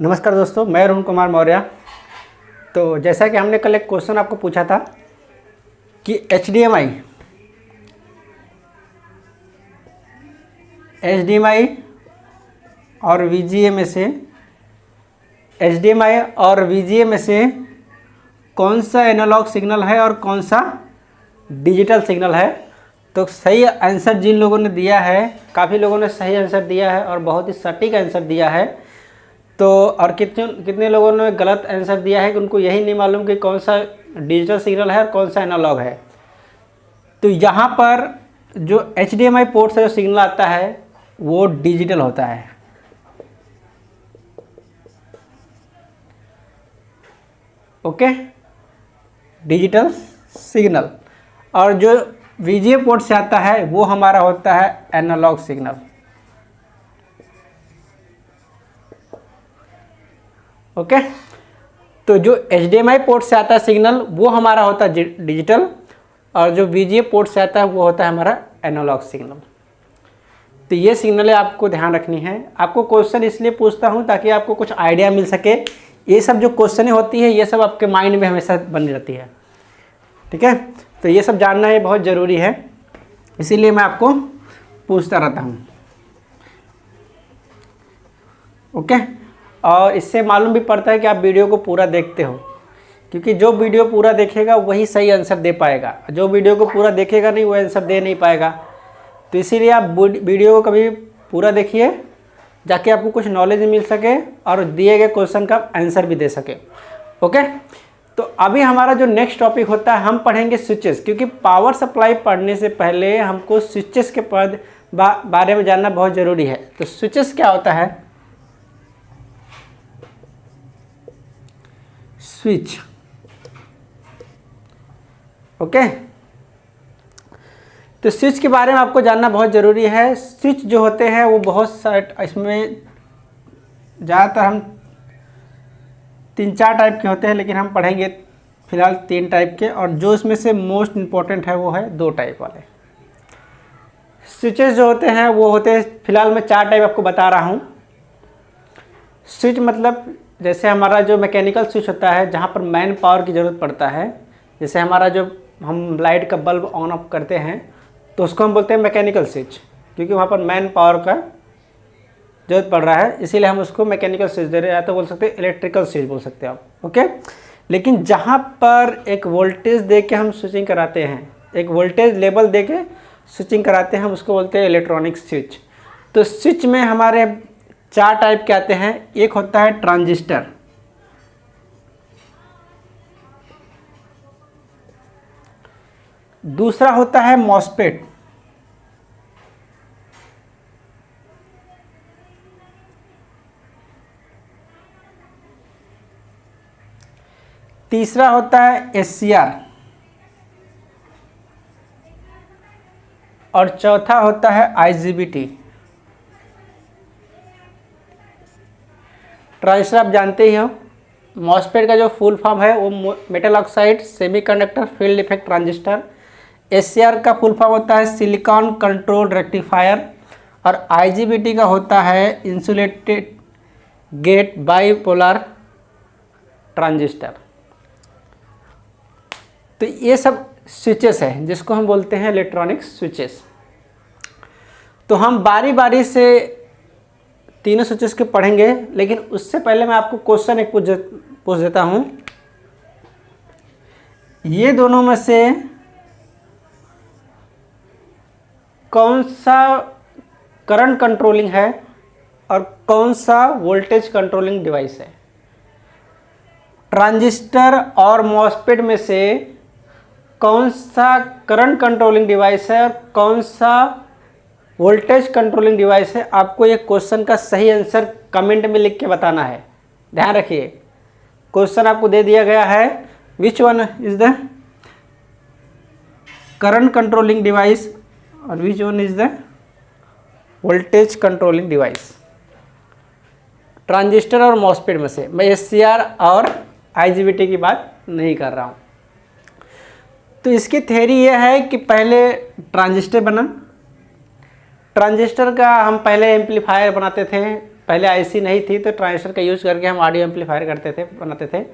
नमस्कार दोस्तों, मैं अरुण कुमार मौर्य। तो जैसा कि हमने कल एक क्वेश्चन आपको पूछा था कि एचडीएमआई और वीजीए में से कौन सा एनालॉग सिग्नल है और कौन सा डिजिटल सिग्नल है। तो सही आंसर जिन लोगों ने दिया है, काफ़ी लोगों ने सही आंसर दिया है और बहुत ही सटीक आंसर दिया है। तो और कितने लोगों ने गलत आंसर दिया है कि उनको यही नहीं मालूम कि कौन सा डिजिटल सिग्नल है और कौन सा एनालॉग है। तो यहाँ पर जो एचडीएमआई पोर्ट से जो सिग्नल आता है वो डिजिटल होता है। Okay, digital signal. और जो वीजीए पोर्ट से आता है वो हमारा होता है एनालॉग सिग्नल। ओके, तो जो एचडीएमआई पोर्ट से आता है सिग्नल वो हमारा होता है डिजिटल, और जो वीजीए पोर्ट से आता है वो होता है हमारा एनालॉग सिग्नल। तो ये सिग्नलें आपको ध्यान रखनी है। आपको क्वेश्चन इसलिए पूछता हूँ ताकि आपको कुछ आइडिया मिल सके। ये सब जो क्वेश्चन होती है ये सब आपके माइंड में हमेशा बनी रहती है। ठीक है, तो ये सब जानना ये बहुत ज़रूरी है, इसीलिए मैं आपको पूछता रहता हूँ। ओके, और इससे मालूम भी पड़ता है कि आप वीडियो को पूरा देखते हो, क्योंकि जो वीडियो पूरा देखेगा वही सही आंसर दे पाएगा, जो वीडियो को पूरा देखेगा नहीं वो आंसर दे नहीं पाएगा। तो इसीलिए आप वीडियो को कभी पूरा देखिए, जाके आपको कुछ नॉलेज मिल सके और दिए गए क्वेश्चन का आंसर भी दे सके। ओके, तो अभी हमारा जो नेक्स्ट टॉपिक होता है हम पढ़ेंगे स्विचेस, क्योंकि पावर सप्लाई पढ़ने से पहले हमको स्विचेस के बारे में जानना बहुत ज़रूरी है। तो स्विचेस क्या होता है? स्विच। ओके, तो स्विच के बारे में आपको जानना बहुत ज़रूरी है। स्विच जो होते हैं वो बहुत सारे, इसमें ज़्यादातर हम 3-4 टाइप के होते हैं, लेकिन हम पढ़ेंगे फिलहाल 3 टाइप के, और जो इसमें से मोस्ट इम्पोर्टेंट है वो है 2 टाइप वाले स्विचेस जो होते हैं। वो होते हैं, फिलहाल मैं 4 टाइप आपको बता रहा हूँ। स्विच मतलब जैसे हमारा जो मैकेनिकल स्विच होता है जहाँ पर मैन पावर की ज़रूरत पड़ता है, जैसे हमारा जो हम लाइट का बल्ब ऑन ऑफ करते हैं तो उसको हम बोलते हैं मैकेनिकल स्विच, क्योंकि वहाँ पर मैन पावर का ज़रूरत पड़ रहा है, इसीलिए हम उसको मैकेनिकल स्विच दे रहे हैं, या तो बोल सकते हैं इलेक्ट्रिकल स्विच बोल सकते हैं आप। ओके, लेकिन जहाँ पर एक वोल्टेज दे के हम स्विचिंग कराते हैं, एक वोल्टेज लेवल दे के स्विचिंग कराते हैं, हम उसको बोलते हैं इलेक्ट्रॉनिक स्विच। तो स्विच में हमारे 4 टाइप के आते हैं। एक होता है ट्रांजिस्टर, दूसरा होता है मॉसफेट, तीसरा होता है एससीआर, और चौथा होता है आईजीबीटी। ट्रांजिस्टर आप जानते ही हो। मॉसफेट का जो फुल फॉर्म है वो metal oxide semiconductor field effect transistor. SCR का फुल फॉर्म होता है सिलिकॉन कंट्रोल रेक्टिफायर, और आईजीबीटी का होता है इंसुलेटेड गेट बाइपोलर ट्रांजिस्टर। तो ये सब स्विचेस है जिसको हम बोलते हैं इलेक्ट्रॉनिक स्विचेस। तो हम बारी बारी से तीनों स्विचेस के पढ़ेंगे, लेकिन उससे पहले मैं आपको क्वेश्चन एक पूछ देता हूं। ये दोनों में से कौन सा करंट कंट्रोलिंग है और कौन सा वोल्टेज कंट्रोलिंग डिवाइस है? ट्रांजिस्टर और मॉसफेट में से कौन सा करंट कंट्रोलिंग डिवाइस है और कौन सा वोल्टेज कंट्रोलिंग डिवाइस है? आपको ये क्वेश्चन का सही आंसर कमेंट में लिख के बताना है। ध्यान रखिए, क्वेश्चन आपको दे दिया गया है, which one is the current controlling device और which one is the voltage controlling device. Transistor और मॉसफेट में से मैं एससीआर और आईजीबीटी की बात नहीं कर रहा हूँ। तो इसकी थ्योरी ये है कि पहले ट्रांजिस्टर बना, ट्रांजिस्टर का हम पहले एम्पलीफायर बनाते थे, पहले आईसी नहीं थी तो ट्रांजिस्टर का यूज़ करके हम ऑडियो एम्पलीफायर करते थे, बनाते थे।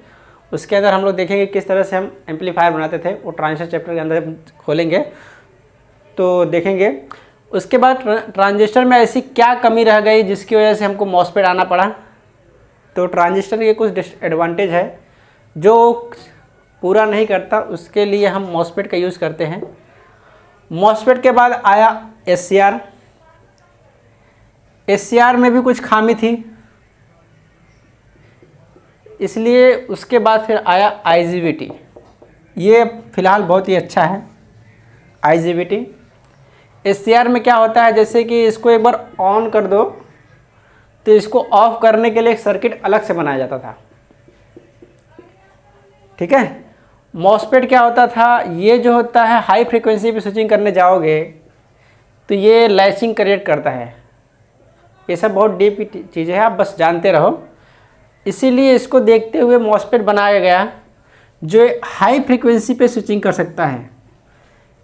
उसके अंदर हम लोग देखेंगे किस तरह से हम एम्पलीफायर बनाते थे, वो ट्रांजिस्टर चैप्टर के अंदर हम खोलेंगे तो देखेंगे। उसके बाद ट्रांजिस्टर में ऐसी क्या कमी रह गई जिसकी वजह से हमको मॉसफेट आना पड़ा। तो ट्रांजिस्टर के कुछ डिसएडवांटेज है जो पूरा नहीं करता, उसके लिए हम मॉसफेट का यूज़ करते हैं। मॉसफेट के बाद आया एससीआर। एससीआर में भी कुछ खामी थी, इसलिए उसके बाद फिर आया आईजीबीटी। ये फ़िलहाल बहुत ही अच्छा है आईजीबीटी। एससीआर में क्या होता है, जैसे कि इसको एक बार ऑन कर दो तो इसको ऑफ करने के लिए एक सर्किट अलग से बनाया जाता था, ठीक है। मॉसफेट क्या होता था, ये जो होता है हाई फ्रीक्वेंसी पे स्विचिंग करने जाओगे तो ये लैचिंग क्रिएट करता है। ये सब बहुत डीप चीज़ें हैं, आप बस जानते रहो। इसीलिए इसको देखते हुए मॉसफेट बनाया गया जो हाई फ्रीक्वेंसी पे स्विचिंग कर सकता है।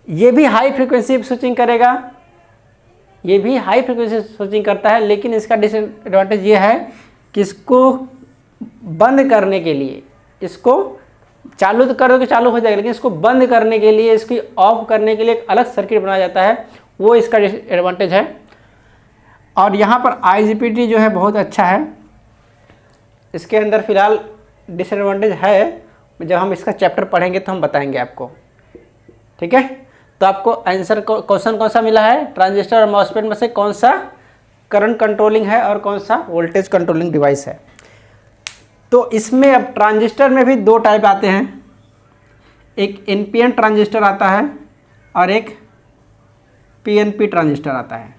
ये भी हाई फ्रीक्वेंसी पे स्विचिंग करेगा, ये भी हाई फ्रीक्वेंसी स्विचिंग करता है, लेकिन इसका डिसएडवांटेज ये है कि इसको बंद करने के लिए, इसको चालू तो करोगे चालू हो जाएगा, लेकिन इसको बंद करने के लिए, इसकी ऑफ करने के लिए एक अलग सर्किट बनाया जाता है, वो इसका डिसएडवांटेज है। और यहाँ पर आईजीबीटी जो है बहुत अच्छा है। इसके अंदर फ़िलहाल डिसएडवांटेज है, जब हम इसका चैप्टर पढ़ेंगे तो हम बताएंगे आपको, ठीक है। तो आपको आंसर क्वेश्चन कौन सा मिला है, ट्रांजिस्टर और मॉसफेट में से कौन सा करंट कंट्रोलिंग है और कौन सा वोल्टेज कंट्रोलिंग डिवाइस है। तो इसमें अब ट्रांजिस्टर में भी दो टाइप आते हैं, एक एनपीएन ट्रांजिस्टर आता है और एक पीएनपी ट्रांजिस्टर आता है।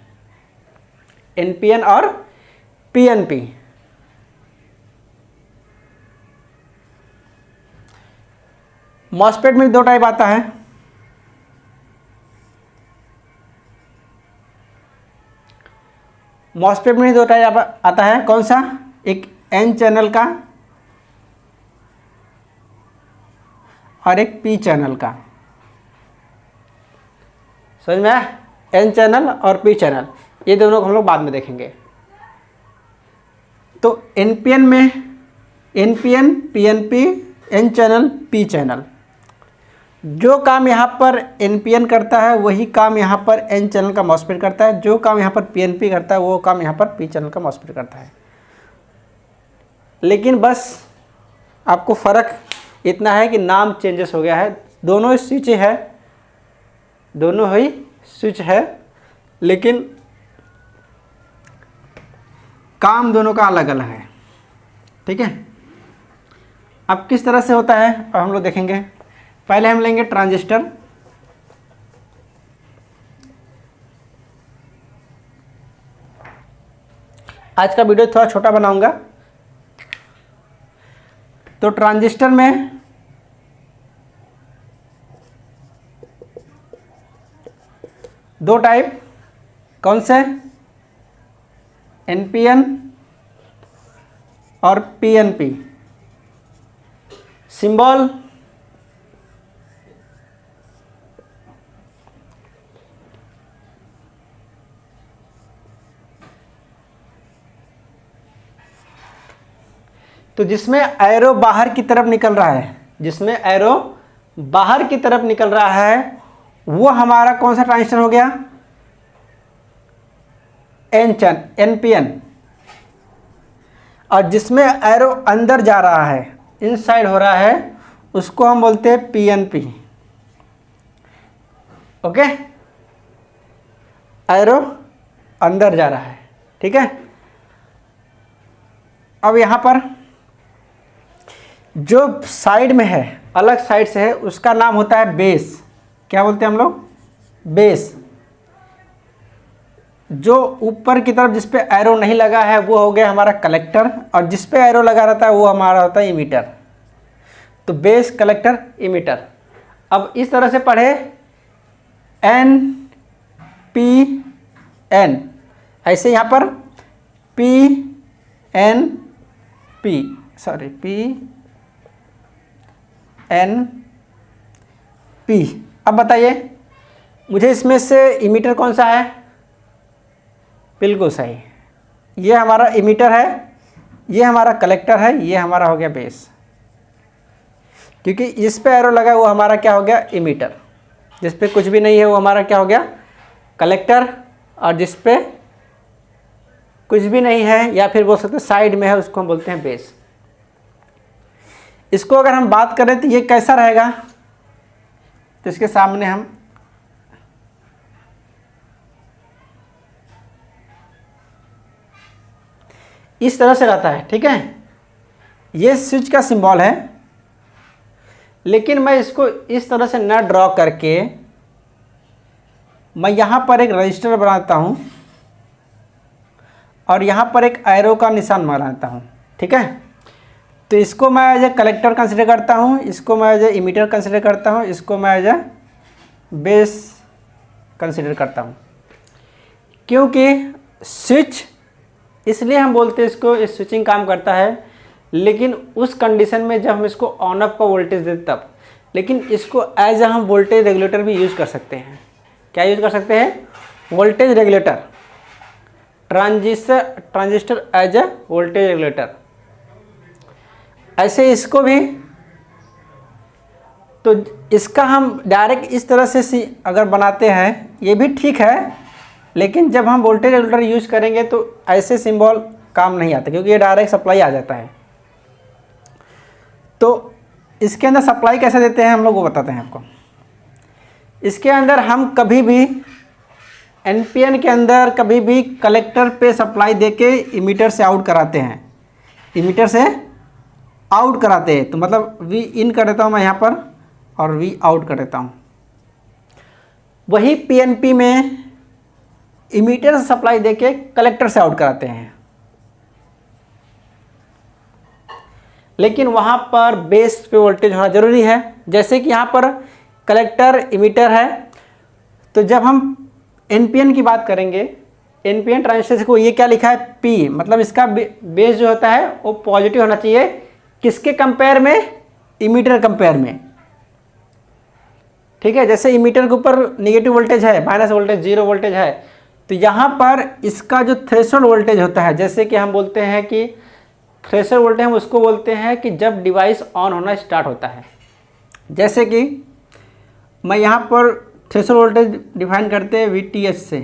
एनपीएन और पीएनपी। मॉसफेट में दो टाइप आता है, मॉसफेट में दो टाइप आता है। कौन सा, एक एन चैनल का और एक पी चैनल का। समझ में आया, एन चैनल और पी चैनल, ये दोनों को हम लोग बाद में देखेंगे। तो एनपीएन में NPN, PNP, N channel, P channel, जो काम यहाँ पर एनपीएन करता है वही काम यहाँ पर एन चैनल का मॉसफेट करता है, जो काम यहाँ पर पीएनपी करता है वो काम यहाँ पर पी चैनल का मॉसफेट करता है। लेकिन बस आपको फ़र्क इतना है कि नाम चेंजेस हो गया है, दोनों ही स्विच है, दोनों ही स्विच है, लेकिन काम दोनों का अलग अलग है, ठीक है। अब किस तरह से होता है अब हम लोग देखेंगे। पहले हम लेंगे ट्रांजिस्टर। आज का वीडियो थोड़ा छोटा बनाऊंगा। तो ट्रांजिस्टर में दो टाइप, कौन से, एनपीएन और पीएनपी। सिंबल तो जिसमें एरो बाहर की तरफ निकल रहा है, जिसमें एरो बाहर की तरफ निकल रहा है वो हमारा कौन सा ट्रांजिस्टर हो गया, एनपीएन। और जिसमें एरो अंदर जा रहा है, इनसाइड हो रहा है, उसको हम बोलते हैं पीएनपी। ओके, एरो अंदर जा रहा है, ठीक है। अब यहाँ पर जो साइड में है, अलग साइड से है, उसका नाम होता है बेस। क्या बोलते हैं हम लोग, बेस। जो ऊपर की तरफ जिस पे एरो नहीं लगा है वो हो गया हमारा कलेक्टर, और जिस पे एरो लगा रहता है वो हमारा होता है इमीटर। तो बेस, कलेक्टर, इमीटर। अब इस तरह से पढ़े, एन पी एन, ऐसे यहाँ पर P N P, sorry P N P. अब बताइए मुझे इसमें से इमीटर कौन सा है, बिल्कुल सही, ये हमारा इमीटर है, ये हमारा कलेक्टर है, ये हमारा हो गया बेस। क्योंकि इस पे एरो लगा है वो हमारा क्या हो गया, इमीटर। जिस पे कुछ भी नहीं है वो हमारा क्या हो गया, कलेक्टर। और जिस पे कुछ भी नहीं है या फिर बोल सकते हैं साइड में है, उसको हम बोलते हैं बेस। इसको अगर हम बात करें तो ये कैसा रहेगा, तो इसके सामने हम इस तरह से रहता है, ठीक है। ये स्विच का सिंबल है, लेकिन मैं इसको इस तरह से न ड्रॉ करके मैं यहाँ पर एक रजिस्टर बनाता हूँ और यहाँ पर एक एरो का निशान बनाता हूँ, ठीक है। तो इसको मैं एज ए कलेक्टर कंसिडर करता हूँ, इसको मैं एज ए इमीटर कंसिडर करता हूँ, इसको मैं एज ए बेस कंसिडर करता हूँ। क्योंकि स्विच इसलिए हम बोलते हैं इसको, इस स्विचिंग काम करता है, लेकिन उस कंडीशन में जब हम इसको ऑन ऑफ का वोल्टेज देते तब। लेकिन इसको एज ए हम वोल्टेज रेगुलेटर भी यूज़ कर सकते हैं। क्या यूज़ कर सकते हैं, voltage regulator, transistor as a voltage regulator. ऐसे इसको भी, तो इसका हम डायरेक्ट इस तरह से अगर बनाते हैं ये भी ठीक है, लेकिन जब हम वोल्टेज रेगुलेटर यूज़ करेंगे तो ऐसे सिंबल काम नहीं आता, क्योंकि ये डायरेक्ट सप्लाई आ जाता है। तो इसके अंदर सप्लाई कैसे देते हैं हम लोग वो बताते हैं आपको। इसके अंदर हम कभी भी एनपीएन के अंदर कभी भी कलेक्टर पे सप्लाई देके इमीटर से आउट कराते हैं, इमीटर से आउट कराते हैं। तो मतलब वी इन कर देता हूँ मैं यहाँ पर और वी आउट कर देता हूँ। वही पीएनपी में इमीटर से सप्लाई देके कलेक्टर से आउट कराते हैं, लेकिन वहाँ पर बेस पे वोल्टेज होना जरूरी है। जैसे कि यहाँ पर कलेक्टर इमीटर है, तो जब हम एनपीएन की बात करेंगे, एनपीएन ट्रांजिस्टर को ये क्या लिखा है, पी, मतलब इसका बेस जो होता है वो पॉजिटिव होना चाहिए। किसके कंपेयर में, इमीटर कंपेयर में, ठीक है। जैसे इमीटर के ऊपर निगेटिव वोल्टेज है, माइनस वोल्टेज, जीरो वोल्टेज है, तो यहाँ पर इसका जो थ्रेशोल्ड वोल्टेज होता है, जैसे कि हम बोलते हैं कि थ्रेशोल्ड वोल्टेज हम उसको बोलते हैं कि जब डिवाइस ऑन होना स्टार्ट होता है। जैसे कि मैं यहाँ पर थ्रेशोल्ड वोल्टेज डिफाइन करते हैं VTH से,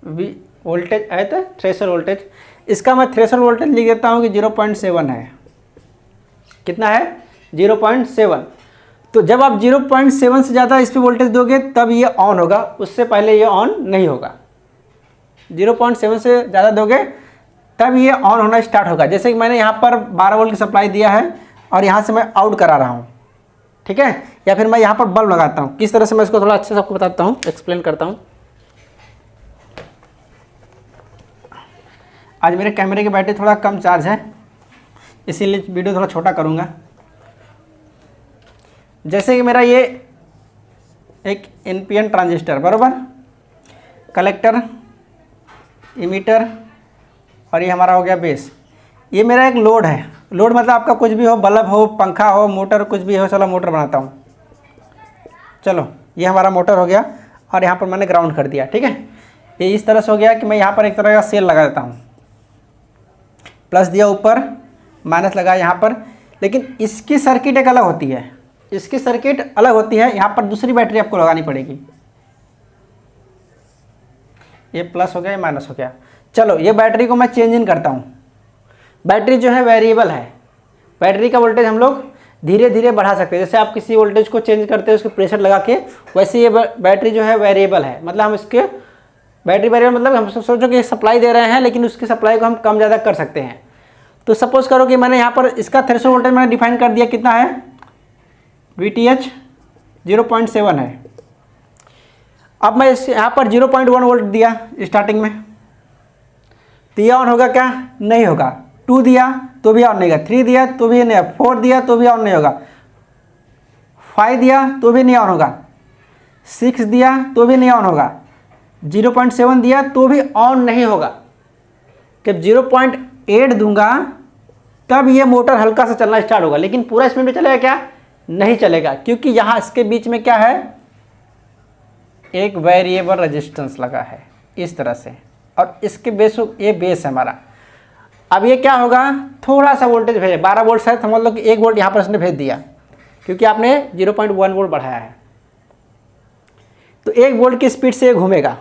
वी वोल्टेज है तो थ्रेशोल्ड वोल्टेज, इसका मैं थ्रेशोल्ड वोल्टेज लिख देता हूँ कि 0.7 है। कितना है, 0.7। तो जब आप 0.7 से ज़्यादा इस पर वोल्टेज दोगे तब ये ऑन होगा, उससे पहले ये ऑन नहीं होगा। 0.7 से ज़्यादा दोगे तब ये ऑन होना स्टार्ट होगा। जैसे कि मैंने यहाँ पर 12 वोल्ट की सप्लाई दिया है और यहाँ से मैं आउट करा रहा हूँ, ठीक है। या फिर मैं यहाँ पर बल्ब लगाता हूँ, किस तरह से मैं इसको थोड़ा अच्छे से आपको बताता हूँ, एक्सप्लेन करता हूँ। आज मेरे कैमरे की बैटरी थोड़ा कम चार्ज है, इसीलिए वीडियो थोड़ा छोटा करूँगा। जैसे कि मेरा ये एक एनपीएन ट्रांजिस्टर, बराबर, कलेक्टर, इमीटर और ये हमारा हो गया बेस। ये मेरा एक लोड है, लोड मतलब आपका कुछ भी हो, बल्ब हो, पंखा हो, मोटर, कुछ भी हो। चलो मोटर बनाता हूँ, चलो ये हमारा मोटर हो गया और यहाँ पर मैंने ग्राउंड कर दिया, ठीक है। ये इस तरह से हो गया कि मैं यहाँ पर एक तरह का सेल लगा देता हूँ, प्लस दिया ऊपर, माइनस लगाया यहाँ पर। लेकिन इसकी सर्किट एक अलग होती है, इसकी सर्किट अलग होती है। यहाँ पर दूसरी बैटरी आपको लगानी पड़ेगी। ये प्लस हो गया, ये माइनस हो गया। चलो ये बैटरी को मैं चेंज इन करता हूँ। बैटरी जो है वेरिएबल है, बैटरी का वोल्टेज हम लोग धीरे धीरे बढ़ा सकते हैं। जैसे आप किसी वोल्टेज को चेंज करते हैं उसको प्रेशर लगा के, वैसे ये बैटरी जो है वेरिएबल है। मतलब हम इसके बैटरी वेरिएबल मतलब हम सोचो कि सप्लाई दे रहे हैं, लेकिन उसकी सप्लाई को हम कम ज़्यादा कर सकते हैं। तो सपोज करो कि मैंने यहाँ पर इसका थ्रेशोल्ड वोल्टेज मैंने डिफाइन कर दिया, कितना है, VTH 0.7 है। अब मैं इस यहाँ पर 0.1 वोल्ट दिया स्टार्टिंग में, तो ये ऑन होगा क्या, नहीं होगा। 2 दिया तो भी ऑन नहीं होगा, 3 दिया तो भी नहीं, 4 दिया तो भी ऑन नहीं होगा, 5 दिया तो भी नहीं ऑन होगा, 6 दिया तो भी नहीं ऑन होगा, 0.7 दिया तो भी ऑन नहीं होगा। जब 0.8 दूंगा तब ये मोटर हल्का सा चलना स्टार्ट होगा, लेकिन पूरा स्पीड में चलेगा क्या, नहीं चलेगा, क्योंकि यहाँ इसके बीच में क्या है, एक वेरिएबल रेजिस्टेंस लगा है इस तरह से। और इसके बेस, ये बेस है हमारा। अब ये क्या होगा, थोड़ा सा वोल्टेज भेजे, 12 वोल्ट है, समझ लो कि 1 वोल्ट यहाँ पर इसने भेज दिया, क्योंकि आपने 0.1 वोल्ट बढ़ाया है। तो 1 वोल्ट की स्पीड से ये घूमेगा।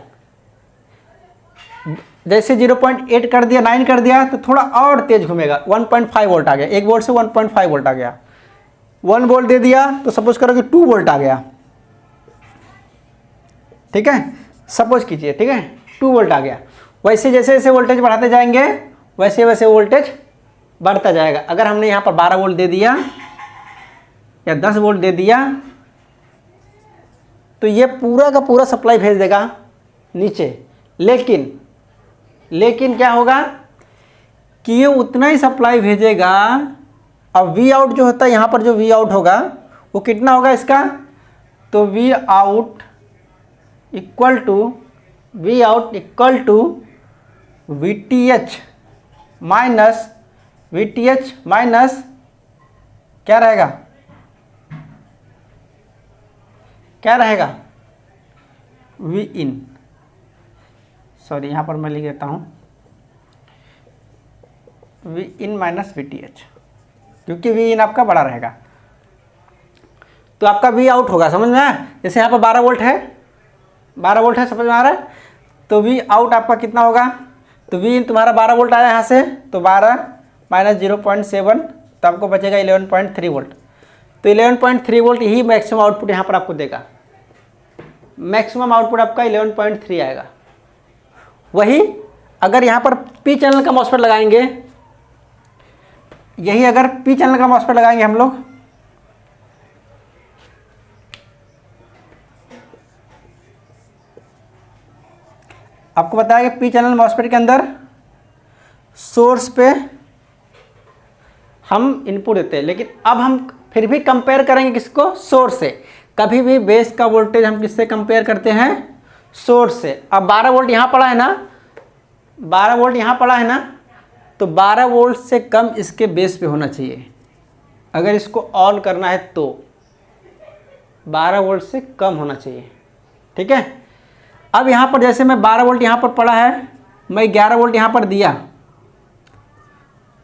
जैसे 0.8 कर दिया, 9 कर दिया, तो थोड़ा और तेज घूमेगा, 1.5 वोल्ट आ गया, 1 वोल्ट से 1.5 वोल्ट आ गया। 1 वोल्ट दे दिया तो सपोज करो कि 2 वोल्ट आ गया, ठीक है, सपोज कीजिए, ठीक है, 2 वोल्ट आ गया। वैसे जैसे जैसे वोल्टेज बढ़ाते जाएंगे वैसे वैसे वोल्टेज बढ़ता जाएगा। अगर हमने यहाँ पर 12 वोल्ट दे दिया या 10 वोल्ट दे दिया तो ये पूरा का पूरा सप्लाई भेज देगा नीचे। लेकिन क्या होगा कि ये उतना ही सप्लाई भेजेगा। अब वी आउट जो होता है, यहाँ पर जो वी आउट होगा वो कितना होगा इसका, तो V out equal to V T H minus क्या रहेगा, वी इन, सॉरी यहाँ पर मैं लिख देता हूँ V in minus V T H, क्योंकि वी इन आपका बड़ा रहेगा। तो आपका वी आउट होगा, समझ में आया। जैसे यहाँ पर 12 वोल्ट है, 12 वोल्ट है, समझ में आ रहा है। तो वी आउट आपका कितना होगा, तो वी इन तुम्हारा 12 वोल्ट आया यहाँ से, तो 12 माइनस 0.7, तो आपको बचेगा 11.3 वोल्ट। तो 11.3 वोल्ट ही मैक्सिमम आउटपुट यहाँ पर आपको देगा। मैक्सिमम आउटपुट आपका 11.3 आएगा। वही अगर यहाँ पर पी चैनल का मॉसफेट लगाएंगे, यही अगर पी चैनल का मॉसफेट लगाएंगे हम लोग, आपको बताया कि पी चैनल मॉसफेट के अंदर सोर्स पे हम इनपुट देते हैं, लेकिन अब हम फिर भी कंपेयर करेंगे किसको, सोर्स से। कभी भी बेस का वोल्टेज हम किससे कंपेयर करते हैं, सोर्स से। अब 12 वोल्ट यहाँ पड़ा है ना, 12 वोल्ट यहाँ पड़ा है ना, तो 12 वोल्ट से कम इसके बेस पे होना चाहिए। अगर इसको ऑन करना है तो 12 वोल्ट से कम होना चाहिए, ठीक है। अब यहाँ पर जैसे मैं 12 वोल्ट यहाँ पर पड़ा है, मैं 11 वोल्ट यहाँ पर दिया,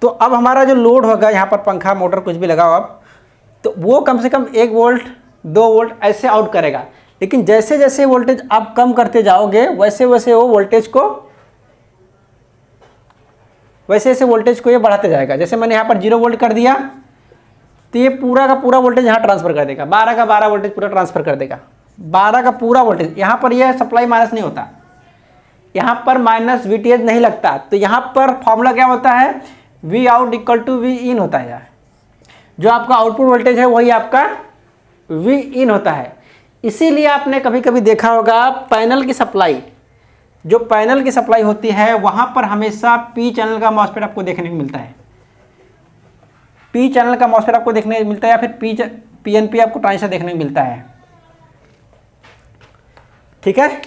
तो अब हमारा जो लोड होगा यहाँ पर, पंखा मोटर कुछ भी लगाओ आप, तो वो कम से कम 1 वोल्ट 2 वोल्ट ऐसे आउट करेगा। लेकिन जैसे जैसे वोल्टेज आप कम करते जाओगे वैसे वैसे वो वोल्टेज को ये बढ़ाते जाएगा। जैसे मैंने यहाँ पर 0 वोल्ट कर दिया तो ये पूरा का पूरा वोल्टेज यहाँ ट्रांसफ़र कर देगा, 12 का 12 वोल्टेज पूरा ट्रांसफ़र कर देगा, 12 का पूरा वोल्टेज। यहाँ पर यह सप्लाई माइनस नहीं होता, यहाँ पर माइनस वी टी एच नहीं लगता। तो यहाँ पर फॉर्मूला क्या होता है, V out equal to V in होता है। यार जो आपका आउटपुट वोल्टेज है वही आपका वी इन होता है। इसीलिए आपने कभी कभी देखा होगा पैनल की सप्लाई, जो पैनल की सप्लाई होती है वहाँ पर हमेशा पी चैनल का मॉसफेट आपको देखने को मिलता है, पी चैनल का मॉसफेट आपको देखने को मिलता है, या फिर पी एन पी आपको ट्रांजिस्टर देखने को मिलता है, ठीक है।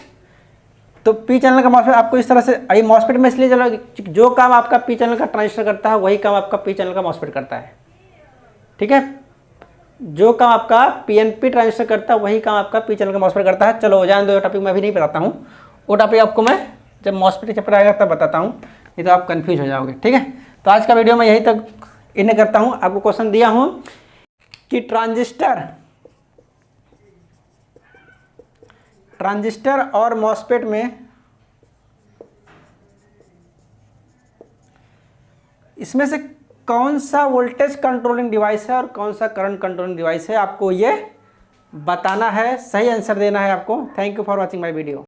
तो पी चैनल का मॉसफेट आपको इस तरह से, आई मॉसफेट में इसलिए चलो, जो काम आपका पी चैनल का ट्रांजिस्टर करता है वही काम आपका पी चैनल का मॉसफेट करता है, ठीक है। जो काम आपका पीएनपी ट्रांजिस्टर करता है वही काम आपका पी चैनल का मॉसफेट करता है। चलो जान दो, टॉपिक मैं भी नहीं बताता हूँ, वो टॉपिक आपको मैं जब मॉसफेट चैप्टर आएगा तब बताता हूँ, नहीं तो आप कंफ्यूज हो जाओगे, ठीक है। तो आज का वीडियो मैं यही तक इन्हें करता हूँ। आपको क्वेश्चन दिया हूँ कि ट्रांजिस्टर और मॉसफेट में इसमें से कौन सा वोल्टेज कंट्रोलिंग डिवाइस है और कौन सा करंट कंट्रोलिंग डिवाइस है, आपको ये बताना है, सही आंसर देना है आपको। Thank you for watching my video.